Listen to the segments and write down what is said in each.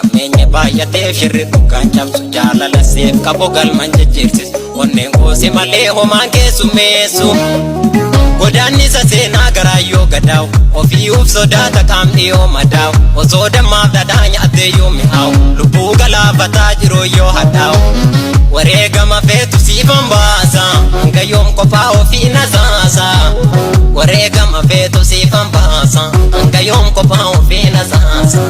Ameenye baay'atee firri dhugaan cabsu jaalala seef qabu galman jijjiirsisu onneen goose malee homaan keessummeessu godaannisa seenaa garaayyoo gadaawu ofii'uuf sodaata qaamni yoo madaa'u osoo dammaaf dhadhaa nyaatee yoo mi'aawu lubbuu galaafataa jiru yoo hadhaa'u wareegama feetu siifan baasa hanga yoom qofaa ofii nasaasa wareegama feetu siifan baasa hanga yoom qofaa ofii nasaasa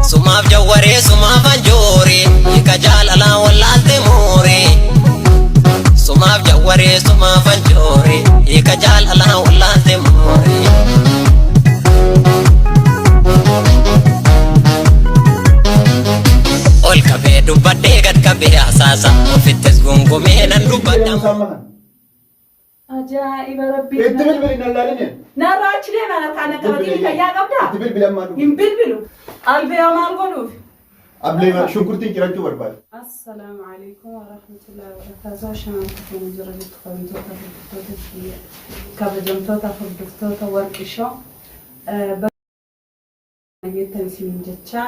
sumaaf jawwaree sumaaf anjooree hiika jaalalaa wallaalte mooree sumaaf jawwaree sumaaf anjooree hiika jaalalaa wallaalte mooree ol qabee dubbadhee gad qabee hasaasa ofittis gungumee nan dubbadha. Ajaa'iba rabbii! Itti bilbilin allaalinee? Narraa achi deeman harkaan akka batiin fayyaa qabdaa? Itti bilbilan maal dhufu? Hin bilbilu. Albeeyaa maal godhuuf? Ablee shunkurtiin cirachuu barbaada. Assalaamu alaikum wa rahmatullahi wa barakatuh. Shamaan kufuu jira jettu kabajamtoota hordoftoota warqishoo. Nageettan isin jecha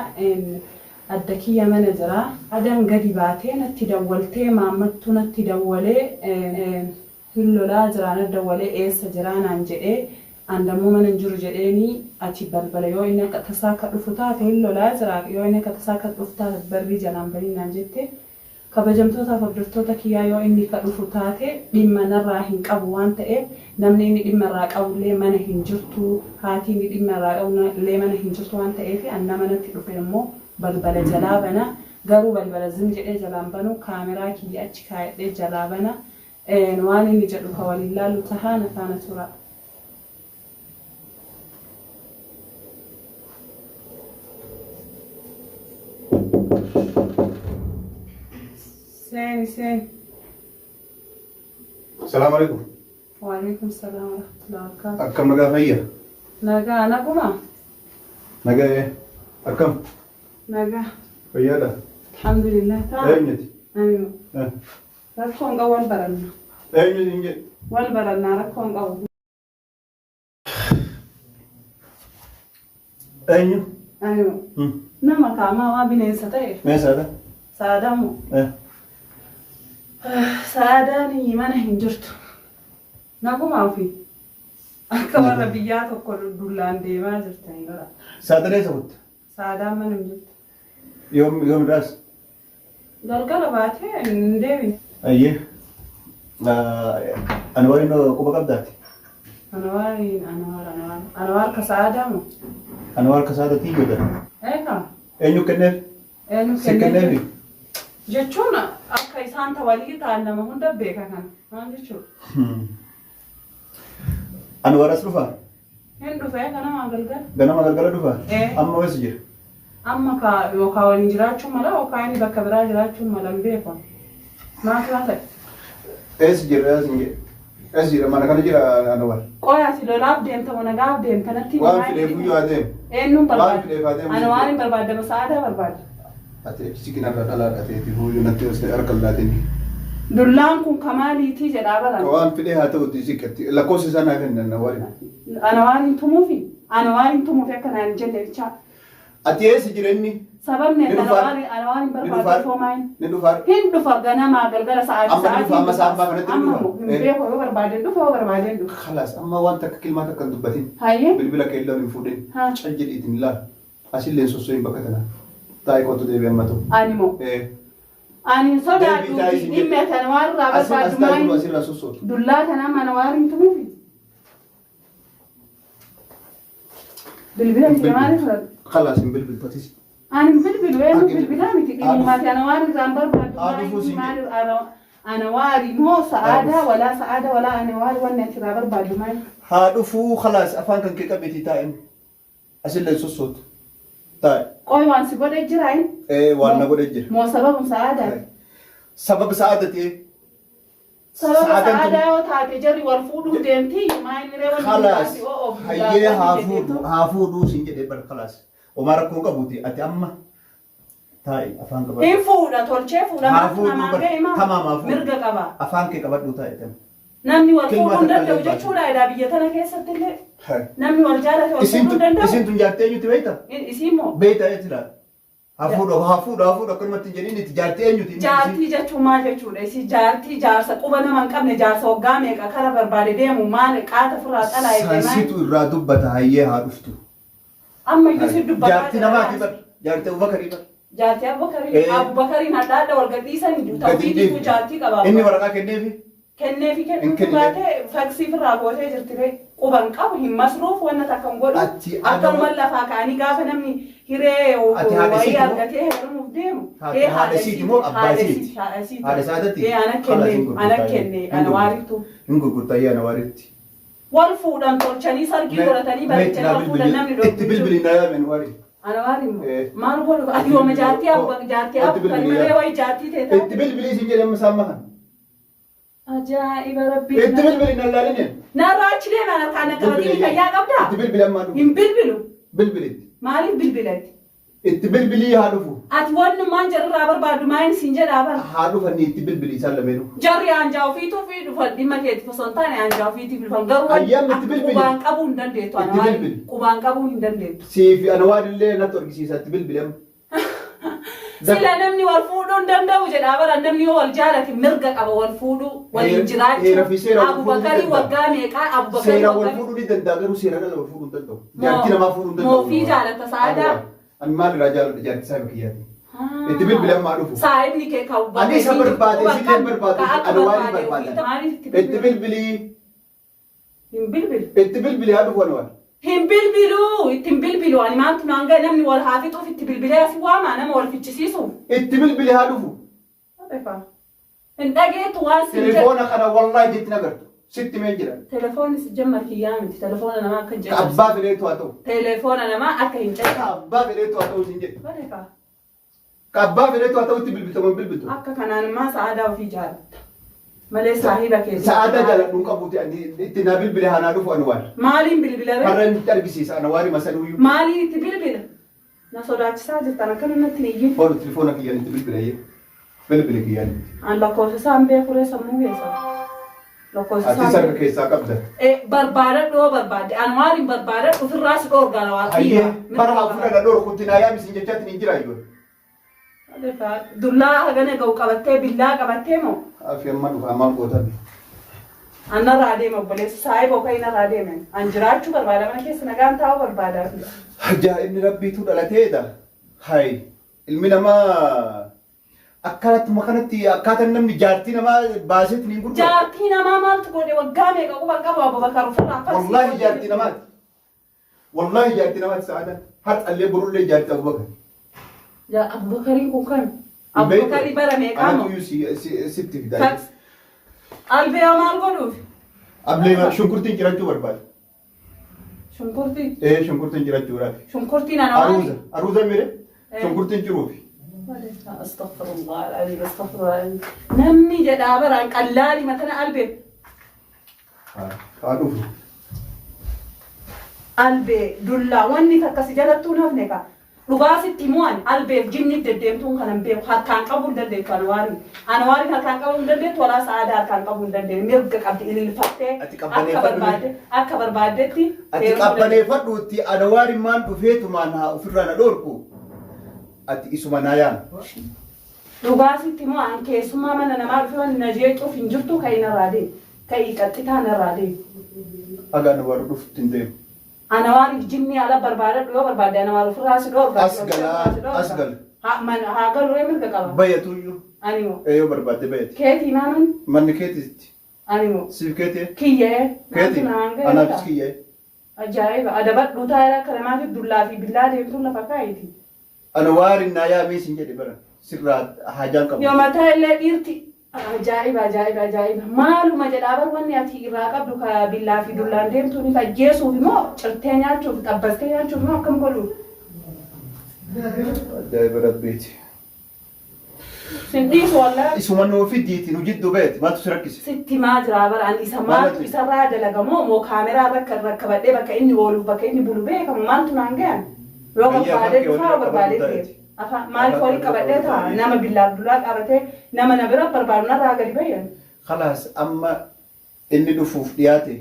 adda kiyya mana jira. Adaan gadi baatee natti dawwaltee maammattuu natti dawwalee Hilolaa jiraana dawwalee eessa jiraanaan jedhee andammoo mana jiru jedheeni achi balbala yoo inni akka tasaa akka dhufu taate hilolaa jira yoo inni akka tasaa akka dhufu taate barrii jalaan barinaan jette kabajamtootaaf hordoftoota kiyyaa yoo inni akka dhufu taate dhimma narraa hin qabu waan ta'eef namni inni dhimma irraa qabullee mana hin jirtu haati inni dhimma irraa qabullee mana hin jirtu waan ta'eef anna manatti dhufe immoo balbala jalaa bana garuu balbala zim jedhee jalaan banu kaameraa kiyya achi kaayadhee jalaa bana waan inni jedhu ka waliin laalu tahaana faana tura. Sen. Salaamu alaikum. Wa alaikum salaam wa rahmatullahi wa barakatuh. Akkam nagaa fayya? Nagaa naguma? Nagaa akkam? Nagaa. Fayyaadha? Alhamdulillah. Eenyuti? Animu. Rakkoon qabu wal baranna. Eenyuti hin jedhu? Wal baranna rakkoon qabu. Eenyu? Animu. Nama kaamaa waa bineensa ta'e. Meesaadha? Saadamu. Saadaani mana hin jirtu. Naguma ofii. Akka warra biyyaa tokko dullaan deemaa jirtanii gara. Saadaan eessa kutte? Saadaan mana hin jirtu. Yoom daas? Galgala baatee hin deebine. Ayyee. Anwaariin quba qabdaati? Anwaar ka Saadamu. Anwaar ka Saada tiyyoo dha. Eegaa. Eenyu kenneef? Si kenneefi? Jechuun akka isaan tawalii ta'an nama hunda beeka kana. Maal jechuudha? Anwaar as dhufaa? Hin dhufee ganama galgala. Ganama galgala dhufaa? Amma weessu jira? Amma yookaan waliin jiraachuun mala yookaan inni bakka biraa jiraachuun mala hin beekamu. Maal ta'e? Eessa jira mana kana jira Anwaar? Qoyaati lolaaf deemta mana gaaf deemta natti waan fideef guyyoo adeem? Eenyuun barbaada? Waan fideef adeem? Anwaar hin barbaadama Saadaa barbaada. Ati sikinarra dhalaadha ta'eeti guyyoo natti harka laatiin. Dullaan kun kamaaliitii jedhaa baran. Waan fidee haa ta'utti sikkatti lakkoofsa isaa naa kennan Anwaariin. Anwaariin tumuufi? Anwaariin tumuufi akka naan jenne bichaa. Ati eessa jireenyi? Sababni Anwaariin barbaada foomaayini. Ni dhufaa? Hin dhufa ganamaa galgala sa'aatii. Amma dhufa amma saambaa kanatti dhufa? Amma hin beeku yoo barbaadeen dhufa yoo barbaadeen dhufa. Khalaas amma waan takka kilmaa takka hin dubbatin. Hayyee. Bilbila keelloo hin fuudhin. Cal jedhiitiin ilaal. Asillee sossoo hin bakka tanaa. Taa'ee kootu deebi'an matu. Ani moo? Ani sodaadhu dhimma kana waan irraa barbaadu maayini. Asirraa sossootu. Dullaa kana mana waan hin tumuufi. Bilbila kiyya maaliif fudhatu? Khalaas hin bilbilfatis. Ani bilbilu eenyu bilbilaa miti dhimmaati ana waan irraan barbaadu maali ana waari moo sa'aadaa walaa sa'aadaa walaa ana waari wanni ati irraa barbaadu maali? Haa dhufuu khalaas afaan kan kee qabeetii taa'in asillee sossootu. Taa'e. Qoy waan si godhee jiraayin? Waan na godhee jira. Moo sababum sa'aadaa? Sababa sa'aada ta'e. Sababa sa'aadaa yoo taate jarri wal fuudhuu deemtii maayini reewa khalaas hayyee haa fuudhuu siin jedhee bar khalaas. Omar rakkoo qabuuti ati amma taa'e afaan qabadhu. Hin fuudha tolchee fuudha namaa ga'e maa mirga qaba. Afaan kee qabadhu taa'e. namni wal fuudhuu danda'u jechuudha edaa biyya tana keessatti illee namni wal jaalate wal fuudhuu danda'u. Isin tun jaartee eenyuti beekta? Isiin moo? Beekta jechuudha. Hafuudha akkanumatti hin jedhin itti jaartee eenyuti? Jaartii jechuun maal jechuudha? Isin jaartii jaarsa quba nama hin qabne jaarsa waggaa meeqa kara barbaade deemu maal qaata firraa xalaa eegamaa. Sansitu irraa dubbata hayyee haa dhuftu. Amma iyyuu si dubbataa. Jaartii namaati bar. Jaartii Abubakarii bar. Jaartii Abubakariin hadhaadha wal gadhiisanii ta'uufiitu jaartii qaba. Inni waraqaa kenneefi? Kenneefi kennuutu baatee faksii firraa gootee jirti bee quban qabu hin masruuf wanna takka hin godhu akkanuman lafaa ka'anii gaafa namni hiree wayii argatee heerumuuf deemu. Haadhasiiti moo abbaasiiti? Haadhasaatatti? Ana kenne ana waaritu. Hin gurgurtayyee ana waaritti. Wal fuudhan tolchanii sargii godhatanii bareechanii wal fuudhan namni dhoofuu. Itti bilbilii na yaamen waari. Ana waari maal godhu ati yooma jaartii abbukan malee wayii jaartii ta'e. Itti bilbilii isin jedhamu isaan makan. Ajaa'iba rabbii. Itti bilbilii na laalini. Narraa achi deeman harkaan akka batiin fayyaa qabdaa? Itti bilbilii ammaa dhufu. Hin bilbilu. Bilbilitti. Maaliif bilbilatti? Itti bilbilii haa dhufu. Ati wannumaan jarrirraa barbaadu maaliin siin jedhaa bara? Haa dhufanii itti bilbilii isaan lameenuu. Jarri aanjaa ofiituu fi dhufan dhimma keetti osoo hin taane aanjaa ofiitiif dhufan garuu akka qubaan qabuu hin dandeettu ana waan qubaan qabuu hin dandeettu. Siifi ana waan illee natti argisiisa itti bilbilamu. Sila namni wal fuudhuu hin danda'u jedhaa bara namni yoo wal jaalate mirga qaba wal fuudhuu waliin jiraachuu. Abubakarii waggaa meeqaa Abubakarii seera wal fuudhuu ni danda'a garuu seera dhala wal fuudhuu hin danda'u. Jaartii namaa fuudhuu hin danda'u. Moofii jaalata saadaa. Ani maal irraa jaalladha jaartii saahiba kiyyaati. Itti bilbilaan maa dhufu. Saahibni kee kan Ani isa barbaade isillee barbaade ana waan barbaada. Itti bilbilii. Hin bilbilu. Itti bilbilii haa dhufu ani waan. Hin bilbilu. Itti hin bilbilu. Ani maantu naanga namni wal haa fixuuf itti bilbilee asi waama nama wal fichisiisuuf. Itti bilbilii haa dhufu. Hin dhageetu waan si Telefoona kana wallaahi jetti nagartu. Sitti mee jira. Telefoonni si jamma kiyyaa miti. Telefoona namaa akka hin jedhu. Abbaa fedheetu haa ta'u. Telefoona namaa akka hin jedhu. Abbaa fedheetu haa ta'u sin jedhu. Abbaa fedheetu haa ta'u itti bilbiltaman bilbiltu. Akka kanaan immoo sa'aadaa ofii jaalatta. Malee saahiba keessa. Sa'aadaa jaaladhuun qabuuti itti na bilbile hanaa dhufu ani waan. Maaliin bilbila bee? Har'a inni argisiisa ana waari masaluuyyuu. Maaliin itti bilbila? Na sodaachisaa jirtan akka namatti hin iyyin. Foon telefoona kiyyaan itti bilbilayyee. Bilbile kiyyaan. An lakkoofsa isaan beekuree sammuu keessa. Lakkoofsa Ati sarka keessaa qabda. Barbaadadhu yoo barbaadde an waaliin barbaadadhu ofirraa si dhoorgana waan Hayyee bara haa fudhana dhoorkutti naa yaami sin jechaatti hin jiraayyuu. Dullaa hagana ga'u qabattee billaa qabattee moo? Afi amma dhufa maal gootabi. An narraa deema obboleessa saahiba okaa hin narraa deeme. An jiraachuu barbaada mana keessa nagaan taa'uu barbaada. Ajaa'ibni rabbiitu dhalateedha. Hayi ilmi namaa akkaataa kanatti akkaataan namni jaartii namaa baasetti ni gurgura. Jaartii namaa maaltu godhe waggaa meeqa quban qabu Abubakar ofirraa farsii. Wallaahi jaartii namaati. Wallaahi jaartii namaati sa'aadaa. Har'allee borullee jaartii Abubakar. Abubakariin kun kan? Abubakarii bara meeqaa moo? Anatu sitti fidaa. Albee maal godhuuf? Ablee shunkurtiin cirachuu barbaada. Shunkurtii? Shunkurtiin cirachuu barbaada. Shunkurtiin ana maali? Aruuza mire shunkurtiin ciruufi. Astaghfirullah alazim astaghfirullah. Namni jedhaa baraan qallaali matana albee. Haa dhufu. Albee dullaa wanni akkasi jalattuu nafne ka. Dhugaasitti mu'an albeef jinni deddeemtuun kanan beeku harkaan qabuu hin dandeettu Anwaariin. Anwaariin harkaan qabuu hin dandeettu walaa sa'aadaa harkaan qabuu hin dandeettu. Mirga qabdi ililfattee akka barbaaddetti. Ati qabbaneeffadhuutti Anwaariin maan dhufeetumaan haa ofirraa na dhoorku. Ati isuma naa yaana. Dhugaasitti mu'an keessummaa mana namaa dhufee wanni na jeequuf hin jirtu ka'ii narraa deemu. Ka'ii qaxxitaa narraa deemu. Agaan waan dhuftu hin deemu. Anwaariif jinni ala barbaadadhu yoo barbaadde Anwaar ofirraa si dhoorga. Asgal. Haa galu mirga qaba. Bayyatuyyuu. Ani moo. Yoo barbaadde bayyati. Keetii naaman. Manni keetiitti. Ani moo. Siif keetii. Kiyyee. Keetii. Anaafis kiyyee. Ajaa'iba adabadhuu taa'ee akka namaatiif dullaa fi billaa deemtuun lafa kaa'eeti. Anwaariin naa yaamee sin jedhe bara sirraa haajaan qabu. Yoo mataa illee dhiirti. Ajaa'iba ajaa'iba ajaa'iba maaluma jedhaa bar wanni ati irraa qabdu ka billaa fi dullaan deemtuun ifa ajjeesuuf immoo cirtee nyaachuuf xabbastee nyaachuuf immoo akkam godhuuf. Ajaa'iba rabbiiti. Sin dhiisu wallaa. Isuma nuufi diitiin hojiddu beeti maaltu si rakkise. Sitti maa jiraa bara ani isa maaltu isarraa dalagamoo moo kaameraa rakkabadhee bakka inni ooluuf bakka inni bulu beekamu maaltu naan gahan. Yoo barbaadee dhufaa barbaadee deemu. Maaliif waliin qabadhee ta'a nama billaaf dullaa qabatee nama na bira barbaadu narraa gadi bayyan. Khalaas amma inni dhufuuf dhiyaate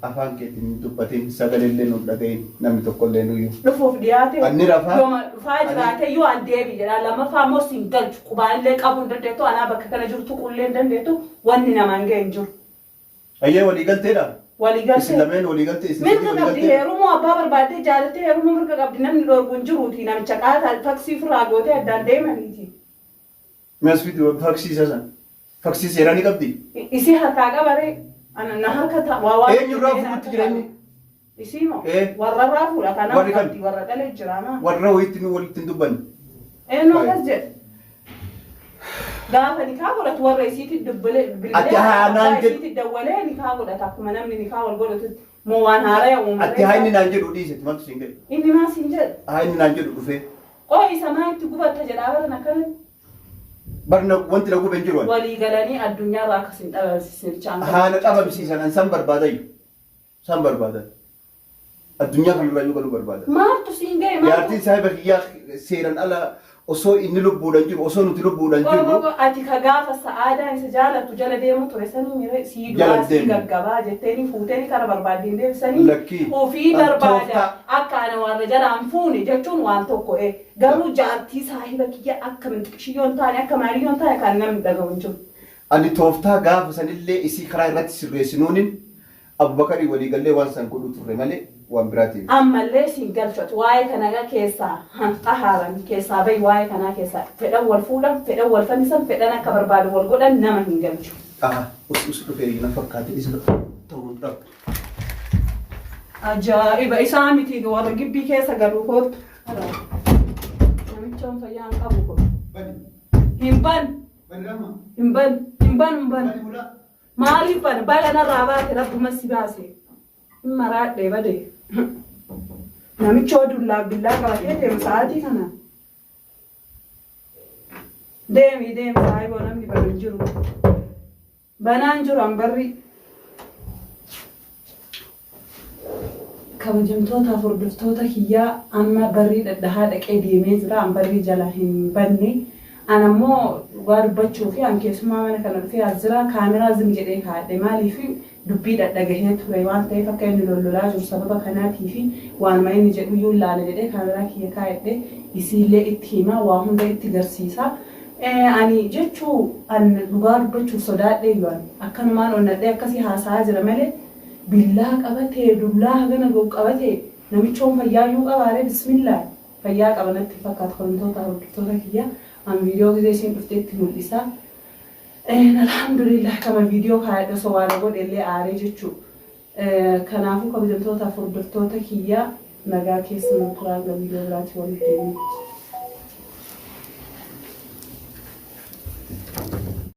afaan keetiin dubbatiin sagalee nu dhagayin namni tokko illee nuyyuu. Dhufuuf dhiyaate. Anni rafaa. Yooma dhufaa jiraate yoo an deebi jedha lammaffaa immoo siin galchu qubaallee qabuu hin dandeettu anaa bakka kana jirtu qullee hin dandeettu wanni namaan ga'e hin jiru. Ayyee walii galteedha. Walii galtee. Isin lameen walii galtee isin mirga qabdi heerumoo abbaa barbaadee jaalattee heerumoo mirga qabdi namni dhorgu hin jiruuti namicha qaataa taksii firraa gootee addaan deemaniiti. Mees fiduu faksiisa san. Faksiisa seeraa ni qabdi. Isi harkaa qabaree. Ana na harka waa eenyurraa fuudhutti jireenyi? Isii moo warrarraa fuudha kanaaf qabdi warra dhalee jiraama. Warra wayitti nu walitti hin dubbanne. Eenyu akkas jedhe. Gaafa nikaa godhatu warra isiitti dubbilee bilbilee isiitti dawwalee nikaa godhata akkuma namni nikaa wal godhatu moo waan haaraya uummata. Ati haa inni naan jedhu dhiisetti maaltu siin jedhe? Inni maa siin jedhe? Haa inni naan jedhu dhufee. Qooyi isa maa itti gubatta jedhaa baran akkanatti. Barna wanti na gube hin jiru. Walii galanii addunyaarraa akkas hin dhabamsiisan jechaan. Haala dhabamsiisan an san barbaadan. San barbaadan. Addunyaa kanarraa yoo galu barbaadan. Maaltu siin ga'e maaltu? Jaartiin saahiba kiyyaa seeran ala osoo inni lubbuudhaan jiru osoo nuti lubbuudhaan jiru. Ati ka gaafa sa'aadaan isa jaalatu jala deemu ture sanii mire sii duraa sii gaggabaa jetteeni fuuteeni kana barbaaddeen deebisanii ofii barbaada akka ana warra jalaan fuune jechuun waan tokko garuu jaartii saahiba kiyya akka minxiqshiyyoon taane akka maariyyoon taane kan namni dhagahu hin jiru. Ani tooftaa gaafa sanillee isii karaa irratti sirreessinuunin Abubakarii walii gallee waan san godhu turre malee waan biraatiif. Ammallee siin galchatu waa'ee kanaa keessaa xahaaran keessaa bahi waa'ee kanaa keessaa fedhan wal fuudhan fedhan wal fannisan fedhan akka barbaadu wal godhan nama hin galchu. Us dhufee na fakkaate isa ta'uu dhabu. Ajaa'iba isaa miti warra gibbii keessa galuu kootu. Namicha fayyaa hin qabu kun. Himban. Himban. Maaliif balanarraa baate rabbuma si baase. Maraadhee bade. Namicha odullaa billaa qabatee deemu sa'aatii kana. Deemi saayiboo namni badu hin jiru. Banaan jiru hanbarri. Kabajamtoota hordoftoota kiyyaa amma barrii dhadhahaa dhaqee deemee jira hanbarri jala hin banne. Anammoo waa dubbachuu fi an keessumaa mana kana dhufee as jira kaameraa zim jedhee kaa'adhe maaliif dubbii dhadhagahee ture waan ta'eef akka inni lollolaa jiru sababa kanaatii fi waanuma inni jedhu iyyuu laala jedhee kaameraa kiyya kaa'adhe isiillee itti hima waa hunda itti garsiisa. Ani jechuu an dhugaa dubbachuuf sodaadhee yoo akkanumaan onnadhee akkasii haasa'aa jira malee billaa qabatee dullaa hagana ga'u qabatee namichoon fayyaayyuu qabaaree bismillah fayyaa qabanatti fakkaata kabajamtoota hordoftoota kiyya. An video gisee isin dhufteetti mul'isa. Alhamdulillah kama video kaayadha osoo waan godhellee aaree jechuu. Kanaafuu kabajamtoota hordoftoota kiyya nagaa keessa nu turaa video biraatti walitti deemu.